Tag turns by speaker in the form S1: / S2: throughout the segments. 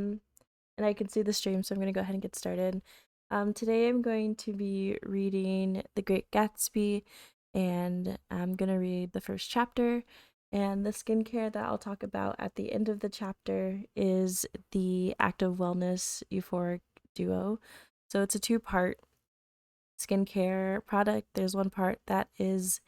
S1: And I can see the stream, so I'm going to go ahead and get started. Today I'm going to be reading The Great Gatsby, and I'm going to read the first chapter. And the skincare that I'll talk about at the end of the chapter is the Active Wellness Euphoric Duo. So it's a two-part skincare product. There's one part that is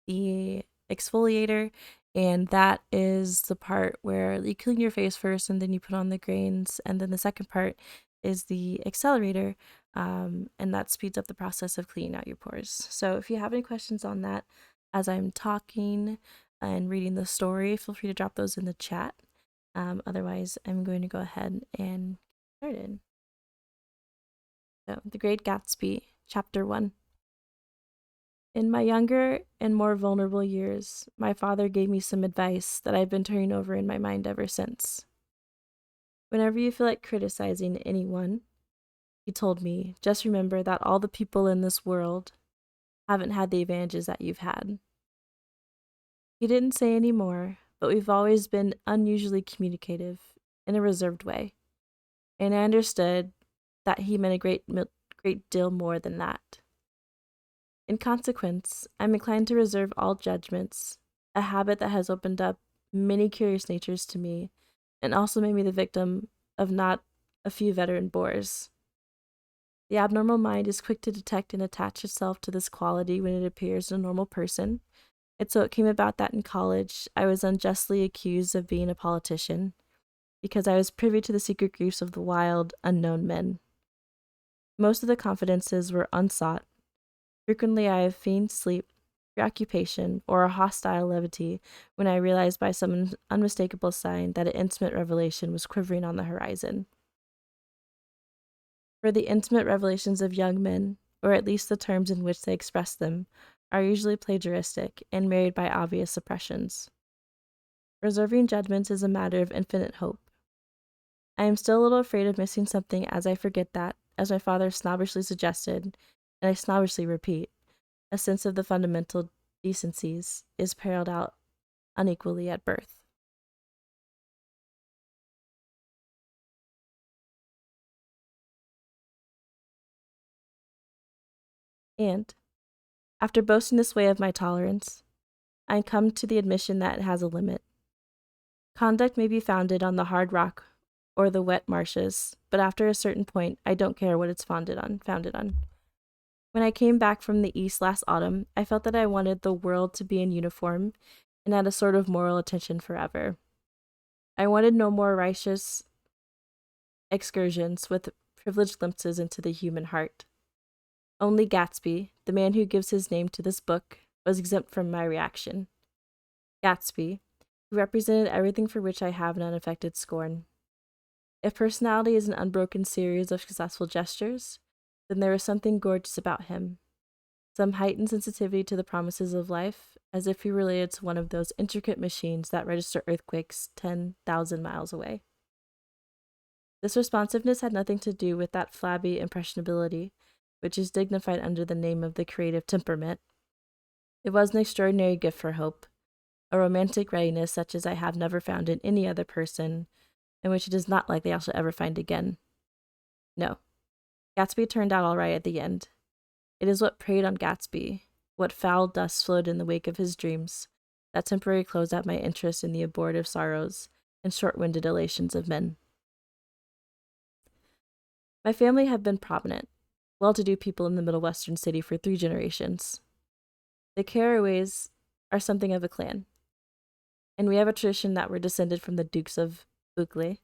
S1: the exfoliator, and that is the part where you clean your face first and then you put on the grains, and then the second part is the accelerator, and that speeds up the process of cleaning out your pores. So if you have any questions on that as I'm talking and reading the story, feel free to drop those in the chat. Otherwise, I'm going to go ahead and get started. So, The Great Gatsby, Chapter 1. In my younger and more vulnerable years, my father gave me some advice that I've been turning over in my mind ever since. Whenever you feel like criticizing anyone, he told me, just remember that all the people in this world haven't had the advantages that you've had. He didn't say any more, but we've always been unusually communicative in a reserved way, and I understood that he meant a great deal more than that. In consequence, I'm inclined to reserve all judgments, a habit that has opened up many curious natures to me and also made me the victim of not a few veteran bores. The abnormal mind is quick to detect and attach itself to this quality when it appears in a normal person, and so it came about that in college I was unjustly accused of being a politician because I was privy to the secret griefs of the wild, unknown men. Most of the confidences were unsought. Frequently I have feigned sleep, preoccupation, or a hostile levity when I realized by some unmistakable sign that an intimate revelation was quivering on the horizon. For the intimate revelations of young men, or at least the terms in which they express them, are usually plagiaristic and marred by obvious suppressions. Reserving judgments is a matter of infinite hope. I am still a little afraid of missing something as I forget that, as my father snobbishly suggested, and I snobbishly repeat, a sense of the fundamental decencies is paralleled out unequally at birth. And, after boasting this way of my tolerance, I come to the admission that it has a limit. Conduct may be founded on the hard rock or the wet marshes, but after a certain point, I don't care what it's founded on. When I came back from the East last autumn, I felt that I wanted the world to be in uniform and at a sort of moral attention forever. I wanted no more righteous excursions with privileged glimpses into the human heart. Only Gatsby, the man who gives his name to this book, was exempt from my reaction. Gatsby, who represented everything for which I have an unaffected scorn. If personality is an unbroken series of successful gestures, then there was something gorgeous about him, some heightened sensitivity to the promises of life, as if he related to one of those intricate machines that register earthquakes 10,000 miles away. This responsiveness had nothing to do with that flabby impressionability, which is dignified under the name of the creative temperament. It was an extraordinary gift for hope, a romantic readiness such as I have never found in any other person, and which it is not likely I shall ever find again. No, Gatsby turned out all right at the end. It is what preyed on Gatsby, what foul dust flowed in the wake of his dreams, that temporarily closed out my interest in the abortive sorrows and short-winded elations of men. My family have been prominent, well-to-do people in the Middle Western city for 3 generations. The Carraways are something of a clan, and we have a tradition that we're descended from the Dukes of Buccleuch.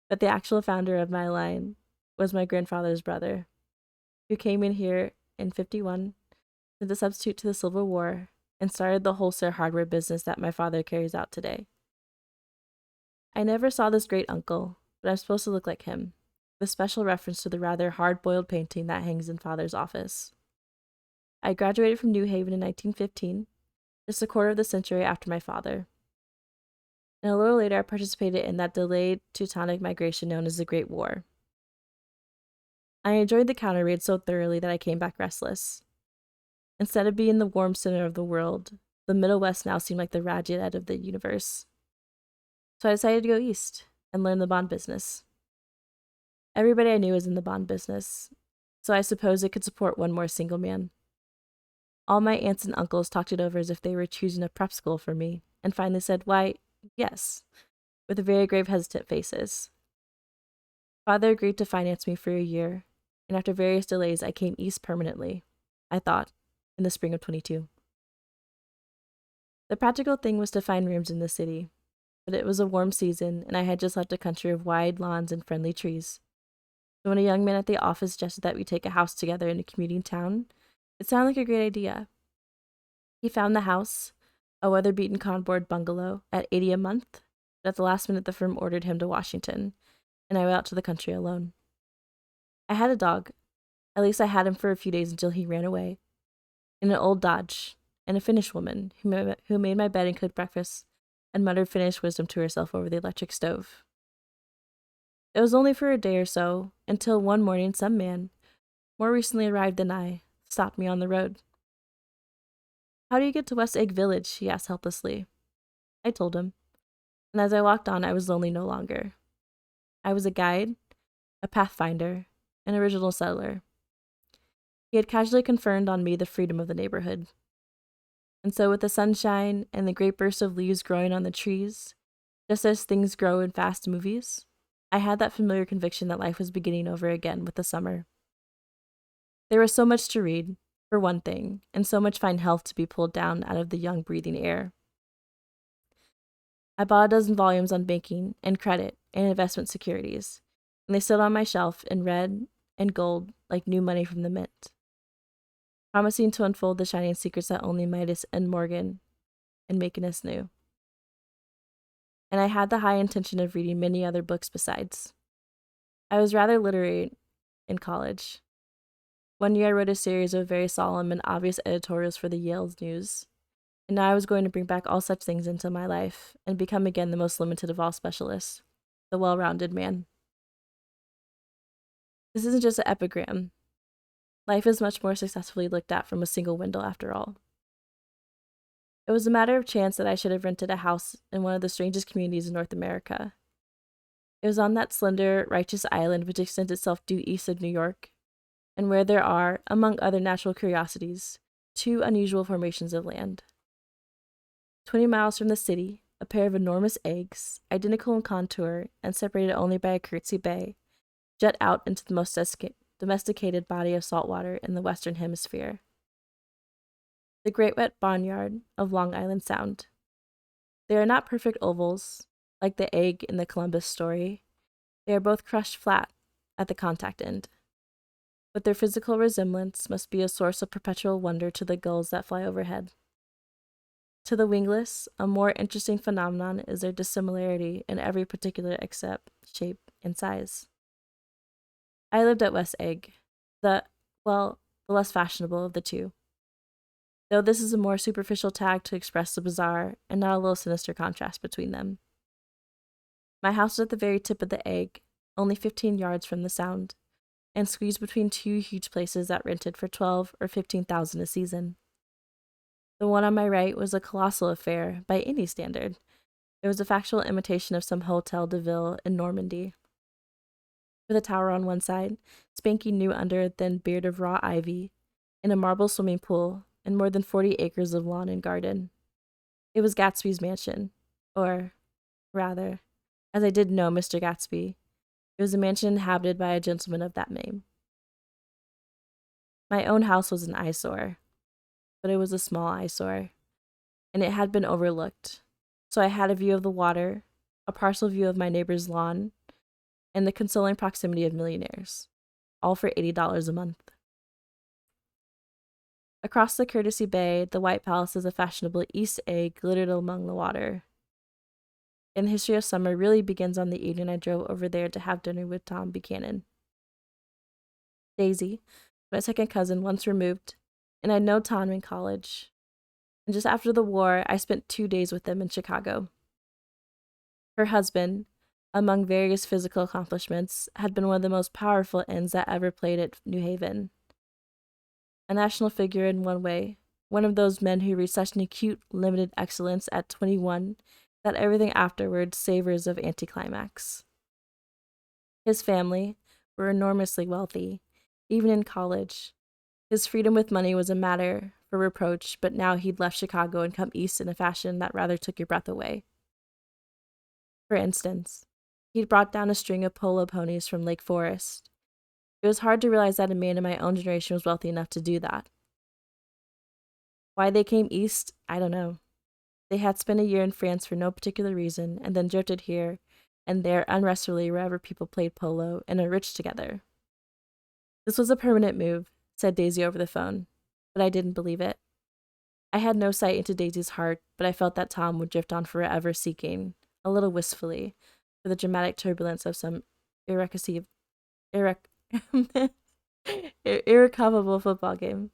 S1: But the actual founder of my line was my grandfather's brother, who came in here in 51 as a substitute to the Civil War and started the wholesale hardware business that my father carries out today. I never saw this great uncle, but I'm supposed to look like him, with special reference to the rather hard-boiled painting that hangs in father's office. I graduated from New Haven in 1915, just a quarter of the century after my father. And a little later, I participated in that delayed Teutonic migration known as the Great War. I enjoyed the counter raid so thoroughly that I came back restless. Instead of being the warm center of the world, the Middle West now seemed like the ragged edge of the universe. So I decided to go east, and learn the bond business. Everybody I knew was in the bond business, so I suppose it could support one more single man. All my aunts and uncles talked it over as if they were choosing a prep school for me, and finally said, "Why, yes," with very grave, hesitant faces. Father agreed to finance me for a year, and after various delays, I came east permanently, I thought, in the spring of 22. The practical thing was to find rooms in the city, but it was a warm season, and I had just left a country of wide lawns and friendly trees. So when a young man at the office suggested that we take a house together in a commuting town, it sounded like a great idea. He found the house, a weather-beaten cardboard bungalow, at $80 a month, but at the last minute the firm ordered him to Washington, and I went out to the country alone. I had a dog. At least I had him for a few days until he ran away. And an old Dodge, and a Finnish woman who made my bed and cooked breakfast and muttered Finnish wisdom to herself over the electric stove. It was only for a day or so, until one morning some man, more recently arrived than I, stopped me on the road. "How do you get to West Egg Village?" he asked helplessly. I told him, and as I walked on, I was lonely no longer. I was a guide, a pathfinder, an original settler. He had casually conferred on me the freedom of the neighborhood. And so with the sunshine and the great burst of leaves growing on the trees, just as things grow in fast movies, I had that familiar conviction that life was beginning over again with the summer. There was so much to read, for one thing, and so much fine health to be pulled down out of the young breathing air. I bought a dozen volumes on banking and credit and investment securities, and they stood on my shelf in red and gold like new money from the mint, promising to unfold the shining secrets that only Midas and Morgan and Macinus knew. And I had the high intention of reading many other books besides. I was rather literate in college. One year I wrote a series of very solemn and obvious editorials for the Yale News, and now I was going to bring back all such things into my life and become again the most limited of all specialists, the well-rounded man. This isn't just an epigram. Life is much more successfully looked at from a single window after all. It was a matter of chance that I should have rented a house in one of the strangest communities in North America. It was on that slender, righteous island which extends itself due east of New York, and where there are, among other natural curiosities, two unusual formations of land. 20 miles from the city, a pair of enormous eggs, identical in contour and separated only by a curtsy bay, jut out into the most domesticated body of salt water in the Western Hemisphere. The Great Wet Barnyard of Long Island Sound. They are not perfect ovals, like the egg in the Columbus story. They are both crushed flat at the contact end. But their physical resemblance must be a source of perpetual wonder to the gulls that fly overhead. To the wingless, a more interesting phenomenon is their dissimilarity in every particular except shape and size. I lived at West Egg, the less fashionable of the two, though this is a more superficial tag to express the bizarre and not a little sinister contrast between them. My house was at the very tip of the egg, only 15 yards from the Sound, and squeezed between two huge places that rented for $12,000 or $15,000 a season. The one on my right was a colossal affair by any standard. It was a factual imitation of some Hotel de Ville in Normandy, with a tower on one side, spanking new under a thin beard of raw ivy, and a marble swimming pool, and more than 40 acres of lawn and garden. It was Gatsby's mansion, or, rather, as I did know Mr. Gatsby, it was a mansion inhabited by a gentleman of that name. My own house was an eyesore, but it was a small eyesore, and it had been overlooked, so I had a view of the water, a partial view of my neighbor's lawn, and the consoling proximity of millionaires, all for $80 a month. Across the courtesy bay, the White Palace of a fashionable East Egg glittered among the water. And the history of summer really begins on the evening I drove over there to have dinner with Tom Buchanan. Daisy, my second cousin, once removed, and I'd known Tom in college. And just after the war, I spent 2 days with them in Chicago. Her husband, among various physical accomplishments, had been one of the most powerful ends that ever played at New Haven. A national figure in one way, one of those men who reached such an acute, limited excellence at 21 that everything afterwards savors of anticlimax. His family were enormously wealthy, even in college. His freedom with money was a matter for reproach, but now he'd left Chicago and come east in a fashion that rather took your breath away. For instance, he'd brought down a string of polo ponies from Lake Forest. It was hard to realize that a man in my own generation was wealthy enough to do that. Why they came east, I don't know. They had spent a year in France for no particular reason, and then drifted here and there unrestfully wherever people played polo and were rich together. This was a permanent move, said Daisy over the phone, but I didn't believe it. I had no sight into Daisy's heart, but I felt that Tom would drift on forever seeking, a little wistfully, for the dramatic turbulence of some irrecoverable football game.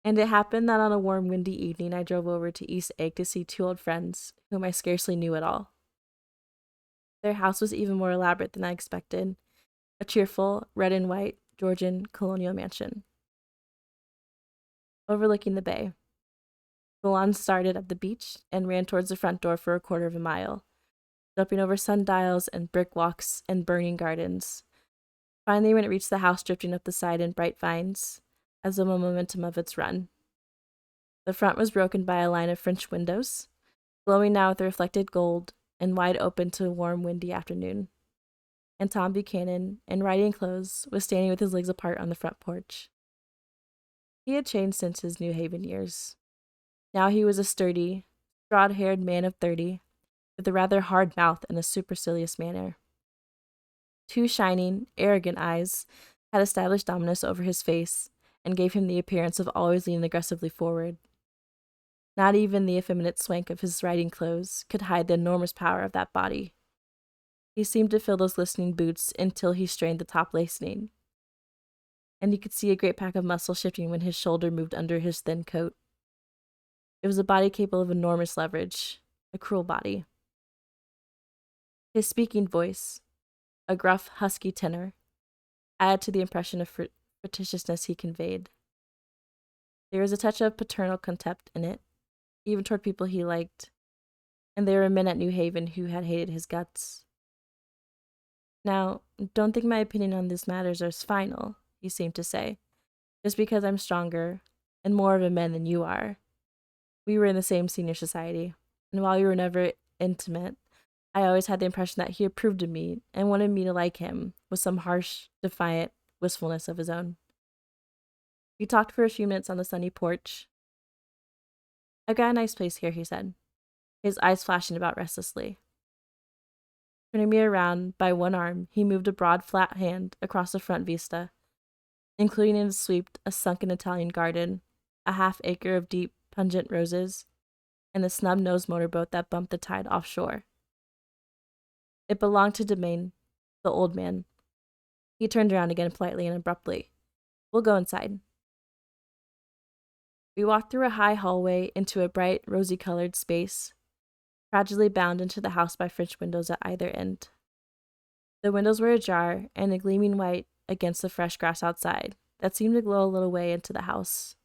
S1: And it happened that on a warm, windy evening, I drove over to East Egg to see two old friends, whom I scarcely knew at all. Their house was even more elaborate than I expected, a cheerful, red and white, Georgian colonial mansion, overlooking the bay. The lawn started at the beach and ran towards the front door for a quarter of a mile, jumping over sundials and brick walks and burning gardens. Finally, when it reached the house, drifting up the side in bright vines, as the momentum of its run. The front was broken by a line of French windows, glowing now with the reflected gold and wide open to a warm, windy afternoon. And Tom Buchanan, in riding clothes, was standing with his legs apart on the front porch. He had changed since his New Haven years. Now he was a sturdy, broad-haired man of 30, with a rather hard mouth and a supercilious manner. Two shining, arrogant eyes had established dominance over his face and gave him the appearance of always leaning aggressively forward. Not even the effeminate swank of his riding clothes could hide the enormous power of that body. He seemed to fill those glistening boots until he strained the top lacing, and you could see a great pack of muscle shifting when his shoulder moved under his thin coat. It was a body capable of enormous leverage, a cruel body. His speaking voice, a gruff, husky tenor, added to the impression of fictitiousness he conveyed. There was a touch of paternal contempt in it, even toward people he liked, and there were men at New Haven who had hated his guts. Now, don't think my opinion on these matters is final, he seemed to say, just because I'm stronger and more of a man than you are. We were in the same senior society, and while we were never intimate, I always had the impression that he approved of me and wanted me to like him with some harsh, defiant wistfulness of his own. We talked for a few minutes on the sunny porch. I've got a nice place here, he said, his eyes flashing about restlessly. Turning me around by one arm, he moved a broad, flat hand across the front vista, including in its sweep a sunken Italian garden, a half-acre of deep, pungent roses, and a snub-nosed motorboat that bumped the tide offshore. It belonged to Domain, the old man. He turned around again politely and abruptly. We'll go inside. We walked through a high hallway into a bright, rosy-colored space, tragically bound into the house by French windows at either end. The windows were ajar and a gleaming white against the fresh grass outside that seemed to glow a little way into the house.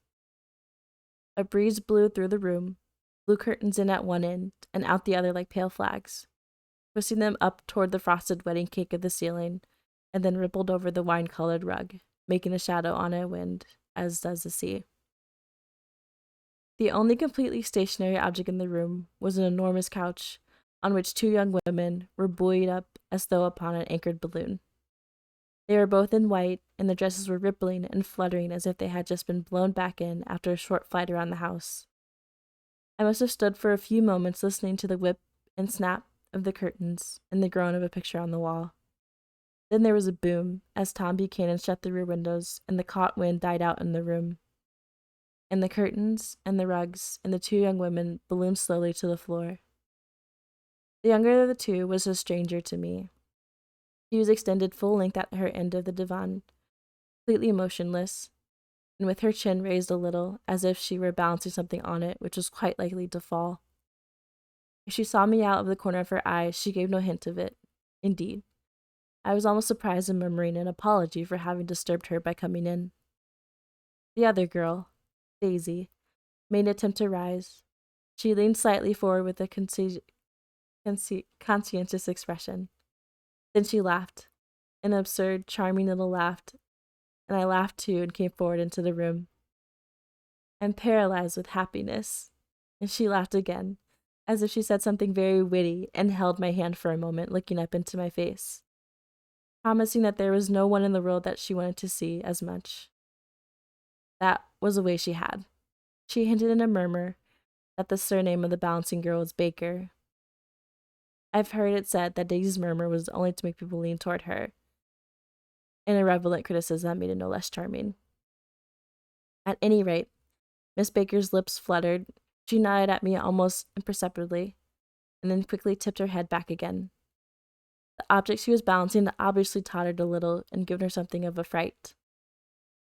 S1: A breeze blew through the room, blew curtains in at one end and out the other like pale flags, twisting them up toward the frosted wedding cake of the ceiling, and then rippled over the wine-colored rug, making a shadow on a wind, as does the sea. The only completely stationary object in the room was an enormous couch, on which two young women were buoyed up as though upon an anchored balloon. They were both in white, and their dresses were rippling and fluttering as if they had just been blown back in after a short flight around the house. I must have stood for a few moments listening to the whip and snap of the curtains and the groan of a picture on the wall. Then there was a boom as Tom Buchanan shut the rear windows and the caught wind died out in the room. And the curtains and the rugs and the two young women ballooned slowly to the floor. The younger of the two was a stranger to me. She was extended full length at her end of the divan, completely motionless, and with her chin raised a little, as if she were balancing something on it which was quite likely to fall. If she saw me out of the corner of her eye, she gave no hint of it. Indeed, I was almost surprised in murmuring an apology for having disturbed her by coming in. The other girl, Daisy, made an attempt to rise. She leaned slightly forward with a conscientious expression. Then she laughed, an absurd, charming little laugh, and I laughed too and came forward into the room. I'm paralyzed with happiness. And she laughed again, as if she said something very witty, and held my hand for a moment, looking up into my face, promising that there was no one in the world that she wanted to see as much. That was a way she had. She hinted in a murmur that the surname of the balancing girl was Baker. I've heard it said that Daisy's murmur was only to make people lean toward her, an irrelevant criticism that made it no less charming. At any rate, Miss Baker's lips fluttered. She nodded at me almost imperceptibly, and then quickly tipped her head back again. The object she was balancing obviously tottered a little and given her something of a fright.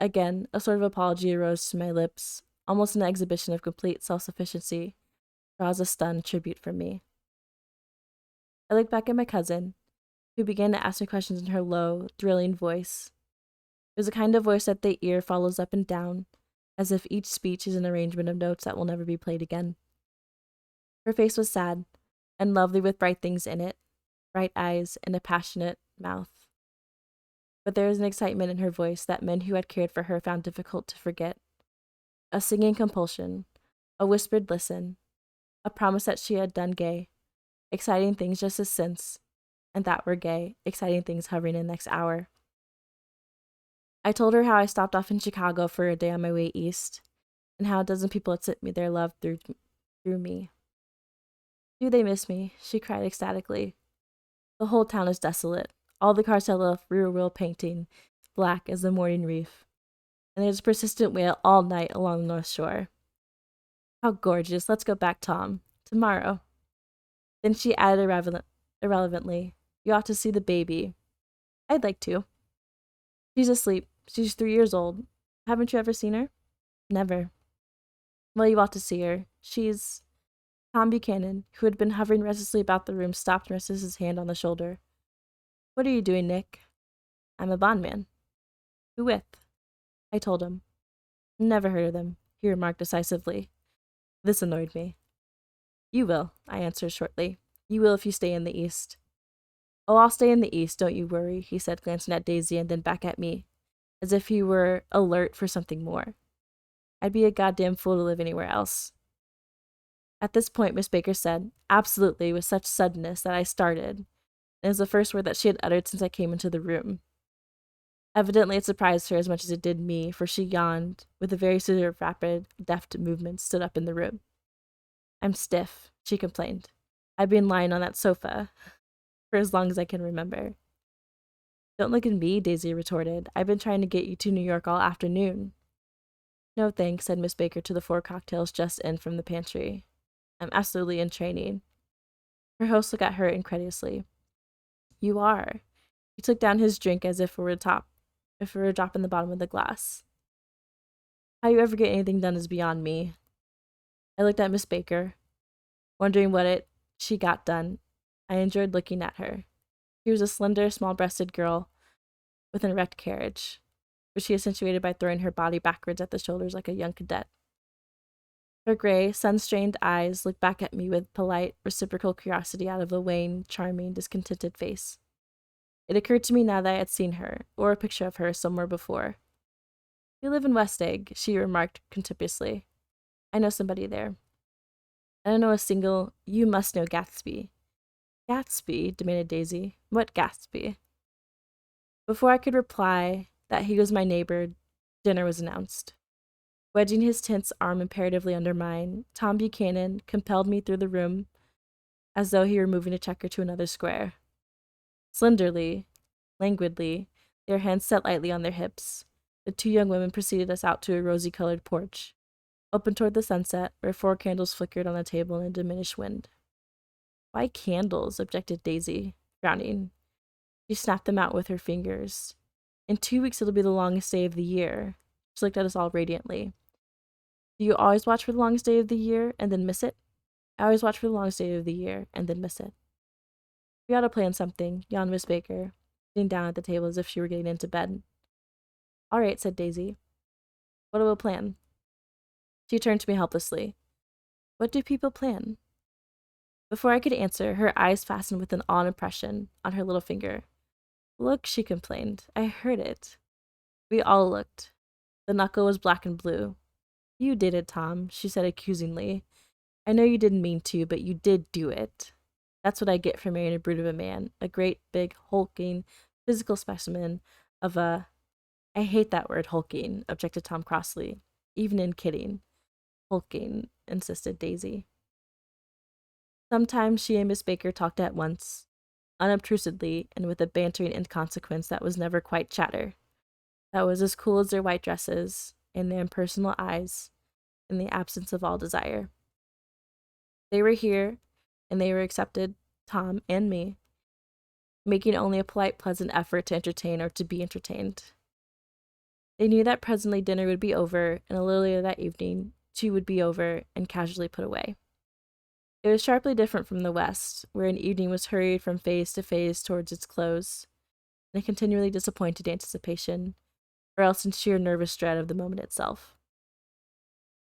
S1: Again, a sort of apology arose to my lips, almost an exhibition of complete self-sufficiency, draws a stunned tribute from me. I looked back at my cousin, who began to ask me questions in her low, thrilling voice. It was a kind of voice that the ear follows up and down, as if each speech is an arrangement of notes that will never be played again. Her face was sad, and lovely with bright things in it, bright eyes and a passionate mouth. But there was an excitement in her voice that men who had cared for her found difficult to forget. A singing compulsion, a whispered listen, a promise that she had done gay, exciting things just as since, and that were gay, exciting things hovering in the next hour. I told her how I stopped off in Chicago for a day on my way east, and how a dozen people had sent me their love through me. Do they miss me? She cried ecstatically. The whole town is desolate. All the cars have left rear wheel painting, black as the morning reef, and there's a persistent wail all night along the North Shore. How gorgeous. Let's go back, Tom. Tomorrow. Then she added irrelevantly, You ought to see the baby. I'd like to. She's asleep. She's 3 years old. Haven't you ever seen her? Never. Well, you ought to see her. She's... Tom Buchanan, who had been hovering restlessly about the room, stopped and rested his hand on the shoulder. What are you doing, Nick? I'm a bondman. Who with? I told him. Never heard of them, he remarked decisively. This annoyed me. You will, I answered shortly. You will if you stay in the East. Oh, I'll stay in the East, don't you worry, he said, glancing at Daisy and then back at me, as if he were alert for something more. I'd be a goddamn fool to live anywhere else. At this point, Miss Baker said, absolutely, with such suddenness that I started, and it was the first word that she had uttered since I came into the room. Evidently, it surprised her as much as it did me, for she yawned, with a very sort of rapid, deft movement, stood up in the room. I'm stiff, she complained. I've been lying on that sofa for as long as I can remember. Don't look at me, Daisy retorted. I've been trying to get you to New York all afternoon. No thanks, said Miss Baker to the 4 cocktails just in from the pantry. I'm absolutely in training. Her host looked at her incredulously. You are. He took down his drink as if it were a drop in the bottom of the glass. How you ever get anything done is beyond me. I looked at Miss Baker, wondering what she got done. I enjoyed looking at her. She was a slender, small-breasted girl with an erect carriage, which she accentuated by throwing her body backwards at the shoulders like a young cadet. Her gray, sun-strained eyes looked back at me with polite, reciprocal curiosity out of a wan, charming, discontented face. It occurred to me now that I had seen her, or a picture of her, somewhere before. You live in West Egg, she remarked contemptuously. I know somebody there. I don't know a single... You must know Gatsby. Gatsby? Demanded Daisy. What Gatsby? Before I could reply that he was my neighbor, dinner was announced. Wedging his tense arm imperatively under mine, Tom Buchanan compelled me through the room as though he were moving a checker to another square. Slenderly, languidly, their hands set lightly on their hips, the 2 young women preceded us out to a rosy-colored porch, open toward the sunset, where 4 candles flickered on the table in a diminished wind. Why candles? Objected Daisy, frowning. She snapped them out with her fingers. In 2 weeks it'll be the longest day of the year. She looked at us all radiantly. Do you always watch for the longest day of the year and then miss it? I always watch for the longest day of the year and then miss it. We ought to plan something, yawned Miss Baker, sitting down at the table as if she were getting into bed. All right, said Daisy. What do we plan? She turned to me helplessly. What do people plan? Before I could answer, her eyes fastened with an odd impression on her little finger. Look, she complained. I heard it. We all looked. The knuckle was black and blue. You did it, Tom, she said accusingly. I know you didn't mean to, but you did do it. That's what I get for marrying a brute of a man, a great, big, hulking, physical specimen of a— I hate that word, hulking, objected Tom crossly. Even in kidding. Hulking, insisted Daisy. Sometimes she and Miss Baker talked at once, unobtrusively and with a bantering inconsequence that was never quite chatter. That was as cool as their white dresses and their impersonal eyes in the absence of all desire. They were here, and they were accepted, Tom and me, making only a polite, pleasant effort to entertain or to be entertained. They knew that presently dinner would be over, and a little later that evening, tea would be over and casually put away. It was sharply different from the West, where an evening was hurried from phase to phase towards its close, in a continually disappointed anticipation, or else in sheer nervous dread of the moment itself.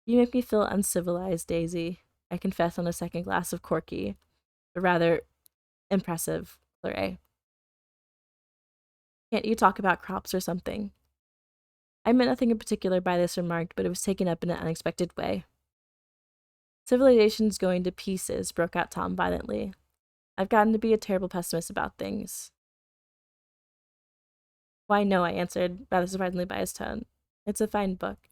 S1: You make me feel uncivilized, Daisy, I confess on a second glass of corky, but rather impressive claret. Can't you talk about crops or something? I meant nothing in particular by this remark, but it was taken up in an unexpected way. Civilization's going to pieces, broke out Tom violently. I've gotten to be a terrible pessimist about things. Why, no, I answered, rather surprisingly by his tone. It's a fine book,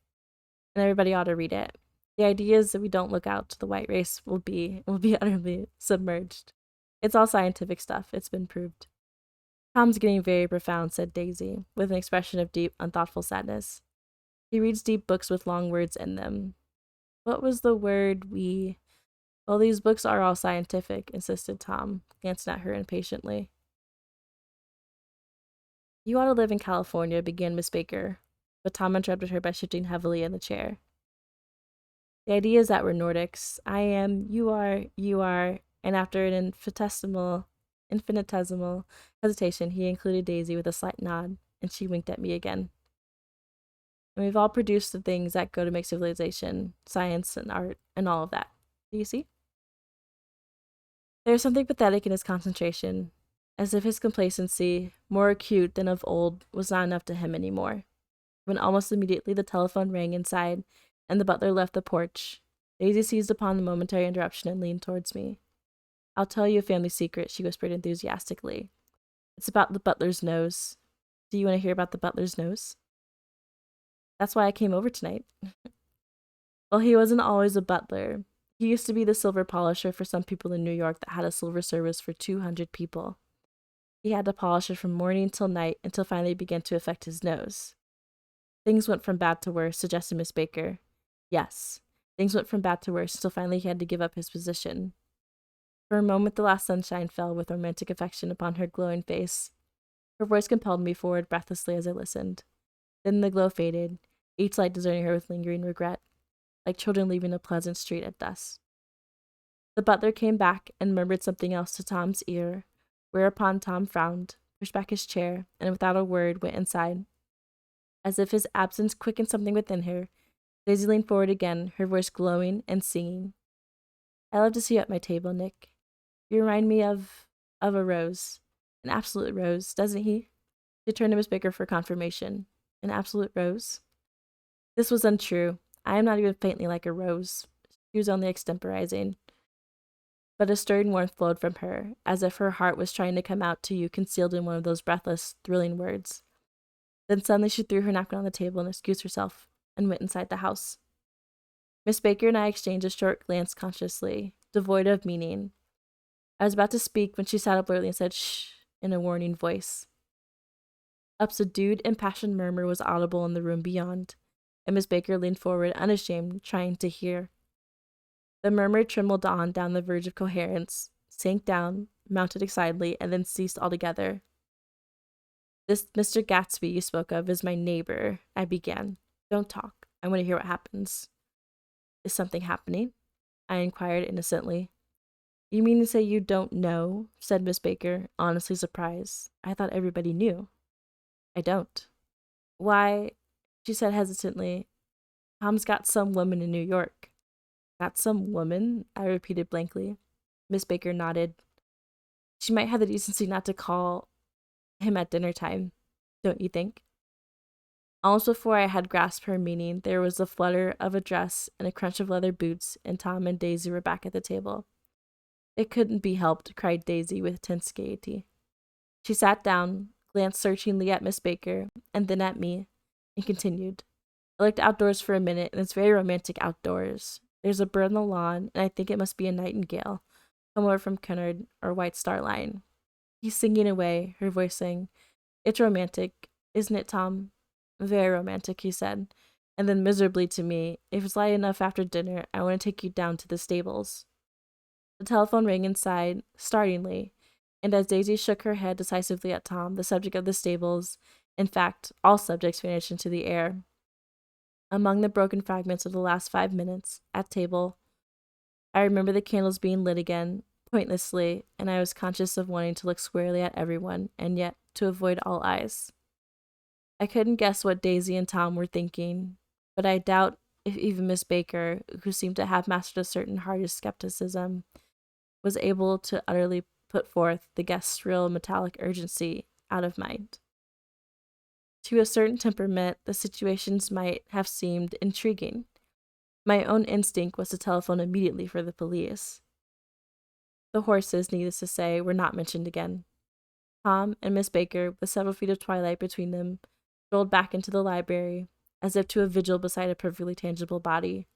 S1: and everybody ought to read it. The idea is that we don't look out, the white race will be utterly submerged. It's all scientific stuff, it's been proved. Tom's getting very profound, said Daisy, with an expression of deep, unthoughtful sadness. He reads deep books with long words in them. What was the word we— Well, these books are all scientific, insisted Tom, glancing at her impatiently. You ought to live in California, began Miss Baker, but Tom interrupted her by shifting heavily in the chair. The idea is that we're Nordics. I am, you are, and after an infinitesimal hesitation, he included Daisy with a slight nod, and she winked at me again. And we've all produced the things that go to make civilization, science, and art, and all of that. Do you see? There is something pathetic in his concentration, as if his complacency, more acute than of old, was not enough to him any more. When almost immediately the telephone rang inside, and the butler left the porch, Daisy seized upon the momentary interruption and leaned towards me. I'll tell you a family secret, she whispered enthusiastically. It's about the butler's nose. Do you want to hear about the butler's nose? That's why I came over tonight. Well, he wasn't always a butler. He used to be the silver polisher for some people in New York that had a silver service for 200 people. He had to polish it from morning till night until finally it began to affect his nose. Things went from bad to worse, suggested Miss Baker. Yes, things went from bad to worse until finally he had to give up his position. For a moment the last sunshine fell with romantic affection upon her glowing face. Her voice compelled me forward breathlessly as I listened. Then the glow faded, each light deserting her with lingering regret, like children leaving a pleasant street at dusk. The butler came back and murmured something else to Tom's ear, whereupon Tom frowned, pushed back his chair, and without a word went inside. As if his absence quickened something within her, Daisy leaned forward again, her voice glowing and singing. I love to see you at my table, Nick. You remind me of a rose. An absolute rose, doesn't he? She turned to Miss Baker for confirmation. An absolute rose? This was untrue. I am not even faintly like a rose. She was only extemporizing. But a stirring warmth flowed from her, as if her heart was trying to come out to you concealed in one of those breathless, thrilling words. Then suddenly she threw her napkin on the table and excused herself, and went inside the house. Miss Baker and I exchanged a short glance consciously, devoid of meaning. I was about to speak when she sat up alertly and said, "Shh," in a warning voice. A subdued, impassioned murmur was audible in the room beyond, and Miss Baker leaned forward, unashamed, trying to hear. The murmur trembled on down the verge of coherence, sank down, mounted excitedly, and then ceased altogether. This Mr. Gatsby you spoke of is my neighbor, I began. Don't talk. I want to hear what happens. Is something happening? I inquired innocently. You mean to say you don't know? Said Miss Baker, honestly surprised. I thought everybody knew. I don't. Why, she said hesitantly, Tom's got some woman in New York. That's some woman? I repeated blankly. Miss Baker nodded. She might have the decency not to call him at dinner time, don't you think? Almost before I had grasped her meaning, there was a flutter of a dress and a crunch of leather boots, and Tom and Daisy were back at the table. It couldn't be helped, cried Daisy with tense gaiety. She sat down, glanced searchingly at Miss Baker, and then at me, and continued. I looked outdoors for a minute, and it's very romantic outdoors. There's a bird on the lawn, and I think it must be a nightingale, come over from Cunard or White Star Line. He's singing away, her voice sang, It's romantic, isn't it, Tom? Very romantic, he said, and then miserably to me, If it's light enough after dinner, I want to take you down to the stables. The telephone rang inside, startlingly, and as Daisy shook her head decisively at Tom, the subject of the stables, in fact, all subjects vanished into the air. Among the broken fragments of the last 5 minutes, at table, I remember the candles being lit again, pointlessly, and I was conscious of wanting to look squarely at everyone, and yet to avoid all eyes. I couldn't guess what Daisy and Tom were thinking, but I doubt if even Miss Baker, who seemed to have mastered a certain hardish skepticism, was able to utterly put forth the guest's shrill metallic urgency out of mind. To a certain temperament, the situations might have seemed intriguing. My own instinct was to telephone immediately for the police. The horses, needless to say, were not mentioned again. Tom and Miss Baker, with several feet of twilight between them, strolled back into the library, as if to a vigil beside a perfectly tangible body,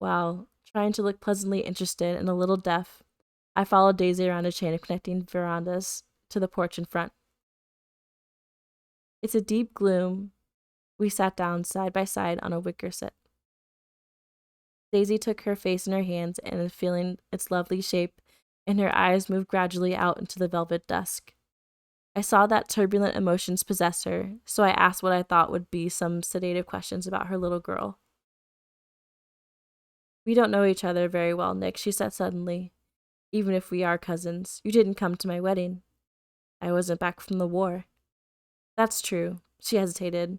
S1: while, trying to look pleasantly interested and a little deaf, I followed Daisy around a chain of connecting verandas to the porch in front. It's a deep gloom. We sat down side by side on a wicker seat. Daisy took her face in her hands and, feeling its lovely shape, and her eyes moved gradually out into the velvet dusk. I saw that turbulent emotions possess her, so I asked what I thought would be some sedative questions about her little girl. We don't know each other very well, Nick, she said suddenly. Even if we are cousins, you didn't come to my wedding. I wasn't back from the war. That's true. She hesitated.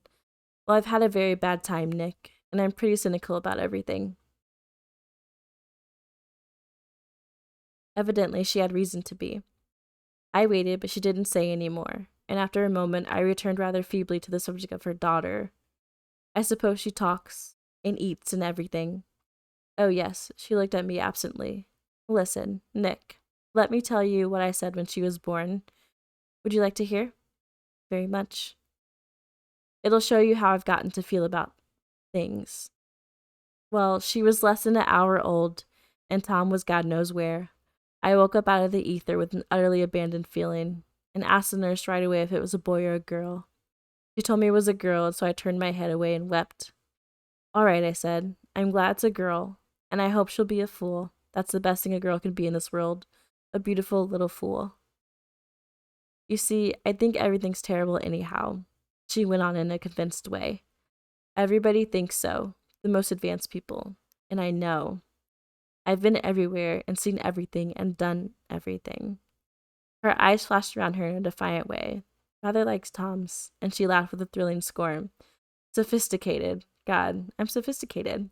S1: Well, I've had a very bad time, Nick, and I'm pretty cynical about everything. Evidently, she had reason to be. I waited, but she didn't say any more, and after a moment I returned rather feebly to the subject of her daughter. I suppose she talks, and eats, and everything. Oh, yes, she looked at me absently. Listen, Nick, let me tell you what I said when she was born. Would you like to hear? Very much. It'll show you how I've gotten to feel about things. Well, she was less than an hour old, and Tom was God knows where. I woke up out of the ether with an utterly abandoned feeling, and asked the nurse right away if it was a boy or a girl. She told me it was a girl, and so I turned my head away and wept. All right, I said, I'm glad it's a girl, and I hope she'll be a fool. That's the best thing a girl can be in this world, a beautiful little fool. You see, I think everything's terrible anyhow, she went on in a convinced way. Everybody thinks so, the most advanced people, and I know. I've been everywhere and seen everything and done everything. Her eyes flashed around her in a defiant way, rather like Tom's, and she laughed with a thrilling scorn. Sophisticated. God, I'm sophisticated.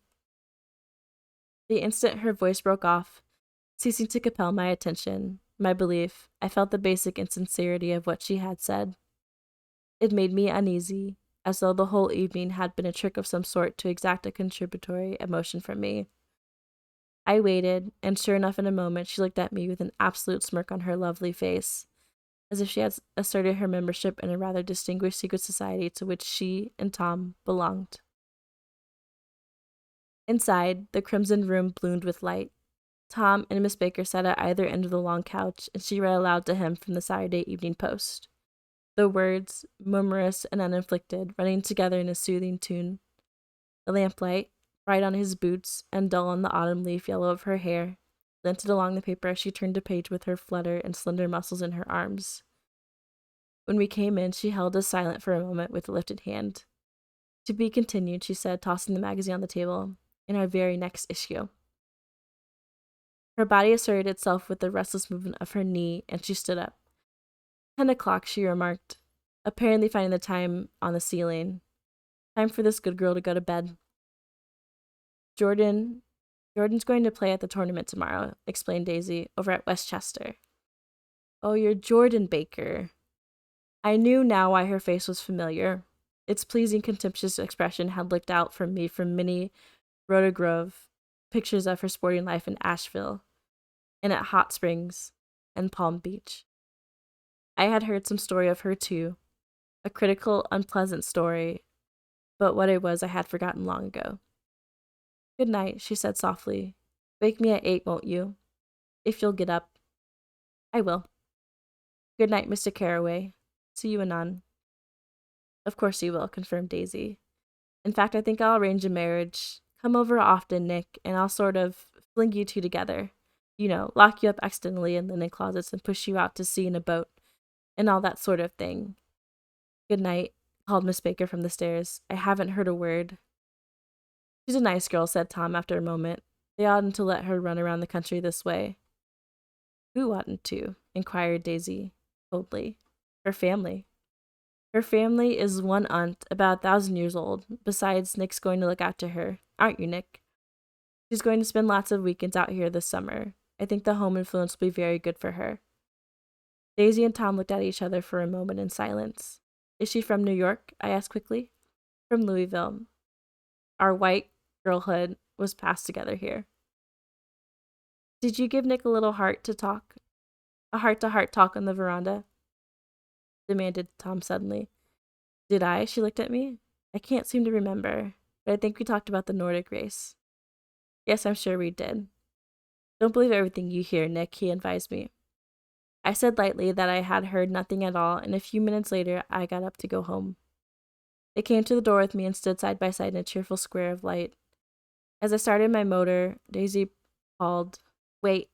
S1: The instant her voice broke off, ceasing to compel my attention, my belief, I felt the basic insincerity of what she had said. It made me uneasy, as though the whole evening had been a trick of some sort to exact a contributory emotion from me. I waited, and sure enough, in a moment, she looked at me with an absolute smirk on her lovely face, as if she had asserted her membership in a rather distinguished secret society to which she and Tom belonged. Inside, the crimson room bloomed with light. Tom and Miss Baker sat at either end of the long couch, and she read aloud to him from the Saturday Evening Post. The words, murmurous and uninflected, running together in a soothing tune. The lamplight, bright on his boots and dull on the autumn leaf yellow of her hair, glinted along the paper as she turned a page with her flutter and slender muscles in her arms. When we came in, she held us silent for a moment with lifted hand. To be continued, she said, tossing the magazine on the table, in our very next issue. Her body asserted itself with the restless movement of her knee, and she stood up. 10 o'clock, she remarked, apparently finding the time on the ceiling. Time for this good girl to go to bed. Jordan Jordan's going to play at the tournament tomorrow, explained Daisy, over at Westchester. Oh, you're Jordan Baker. I knew now why her face was familiar. Its pleasing, contemptuous expression had looked out from me from many Rhoda Grove pictures of her sporting life in Asheville, and at Hot Springs, and Palm Beach. I had heard some story of her too, a critical, unpleasant story, but what it was I had forgotten long ago. Good night, she said softly. Wake me at 8, won't you? If you'll get up. I will. Good night, Mr. Carraway. See you anon. Of course you will, confirmed Daisy. In fact, I think I'll arrange a marriage. Come over often, Nick, and I'll sort of fling you two together. You know, lock you up accidentally in linen closets and push you out to sea in a boat, and all that sort of thing. Good night, called Miss Baker from the stairs. I haven't heard a word. She's a nice girl, said Tom after a moment. They oughtn't to let her run around the country this way. Who oughtn't to? Inquired Daisy, coldly. Her family. Her family is one aunt, about 1,000 years old. Besides, Nick's going to look after her. Aren't you, Nick? She's going to spend lots of weekends out here this summer. I think the home influence will be very good for her. Daisy and Tom looked at each other for a moment in silence. Is she from New York? I asked quickly. From Louisville. Our white girlhood was passed together here. Did you give Nick a little heart-to-heart talk on the veranda? Demanded Tom suddenly. Did I? She looked at me. I can't seem to remember, but I think we talked about the Nordic race. Yes, I'm sure we did. Don't believe everything you hear, Nick, he advised me. I said lightly that I had heard nothing at all, and a few minutes later I got up to go home. They came to the door with me and stood side by side in a cheerful square of light. As I started my motor, Daisy called, Wait,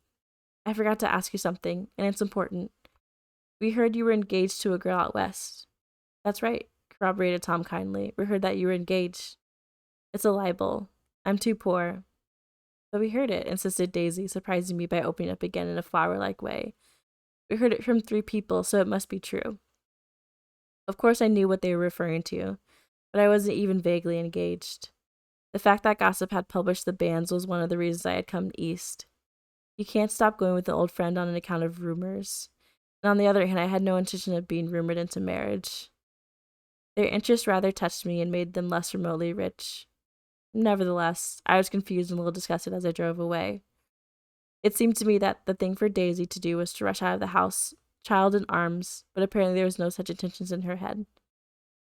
S1: I forgot to ask you something, and it's important. We heard you were engaged to a girl out west. That's right, corroborated Tom kindly. We heard that you were engaged. It's a libel. I'm too poor. But we heard it, insisted Daisy, surprising me by opening up again in a flower-like way. We heard it from 3 people, so it must be true. Of course I knew what they were referring to, but I wasn't even vaguely engaged. The fact that gossip had published the bans was one of the reasons I had come east. You can't stop going with an old friend on account of rumors. And on the other hand, I had no intention of being rumored into marriage. Their interest rather touched me and made them less remotely rich. Nevertheless, I was confused and a little disgusted as I drove away. It seemed to me that the thing for Daisy to do was to rush out of the house, child in arms, but apparently there was no such intentions in her head.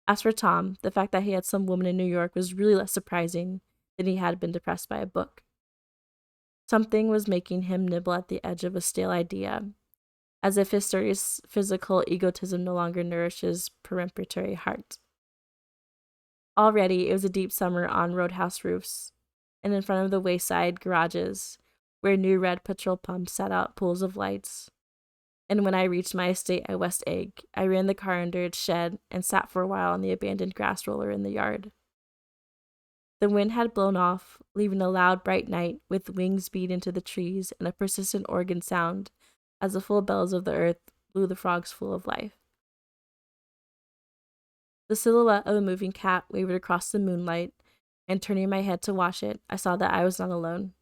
S1: As for Tom, the fact that he had some woman in New York was really less surprising than he had been depressed by a book. Something was making him nibble at the edge of a stale idea, as if his serious physical egotism no longer nourished his peremptory heart. Already, it was a deep summer on roadhouse roofs, and in front of the wayside garages, where new red petrol pumps set out pools of lights. And when I reached my estate at West Egg, I ran the car under its shed and sat for a while on the abandoned grass roller in the yard. The wind had blown off, leaving a loud, bright night with wings beat into the trees and a persistent organ sound as the full bells of the earth blew the frogs full of life. The silhouette of a moving cat wavered across the moonlight, and turning my head to watch it, I saw that I was not alone.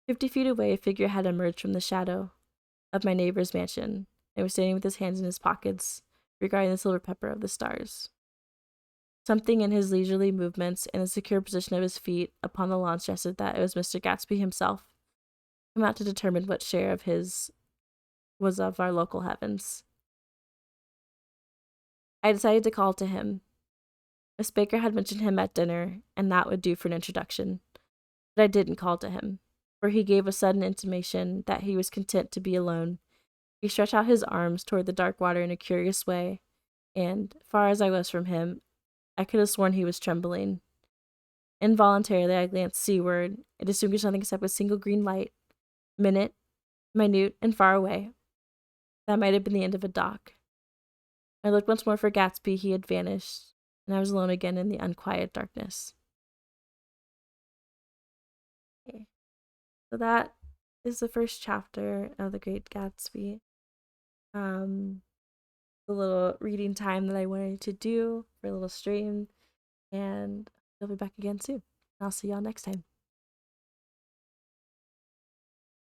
S1: 50 feet away, a figure had emerged from the shadow of my neighbor's mansion and was standing with his hands in his pockets, regarding the silver pepper of the stars. Something in his leisurely movements and the secure position of his feet upon the lawn suggested that it was Mr. Gatsby himself, come out to determine what share of his was of our local heavens. I decided to call to him. Miss Baker had mentioned him at dinner, and that would do for an introduction. But I didn't call to him, for he gave a sudden intimation that he was content to be alone. He stretched out his arms toward the dark water in a curious way, and, far as I was from him, I could have sworn he was trembling. Involuntarily, I glanced seaward and distinguished nothing except a single green light, minute, minute, and far away. That might have been the end of a dock. I looked once more for Gatsby. He had vanished, and I was alone again in the unquiet darkness. Okay. So that is the first chapter of The Great Gatsby. The little reading time that I wanted to do for a little stream, and I'll be back again soon. I'll see y'all next time.